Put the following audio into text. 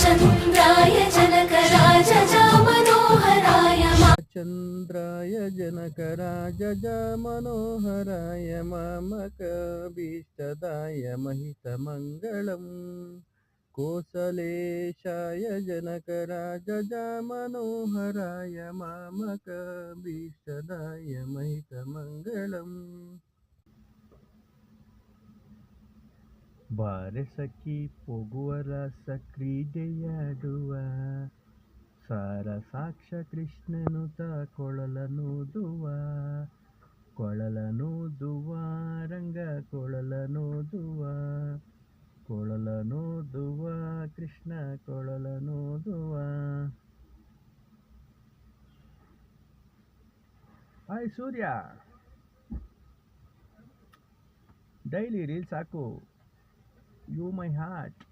चन्द्राय जनकराजजामनोहराय चन्द्राय जनकराजजामनोहराय मामकभीष्टदाय महितमङ्गलम् कोसलेशाय जनकराजजामनोहराय मामकभीष्टदाय महितमङ्गलम् ಬಾರೆ ಸಖಿ ಹೋಗುವ ರಸ ಕ್ರೀಡೆಯಾಡುವ ಸಾರ ಸಾಕ್ಷ ಕೃಷ್ಣನುತ ಕೊಳಲನೂದುವ ರಂಗ ಕೊಳಲನೂದುವ ಕೃಷ್ಣ ಕೊಳಲನೂದುವ. ಹಾಯ್ ಸೂರ್ಯ, ಡೈಲಿ ರೀಲ್ಸ್ ಹಾಕು. You my heart.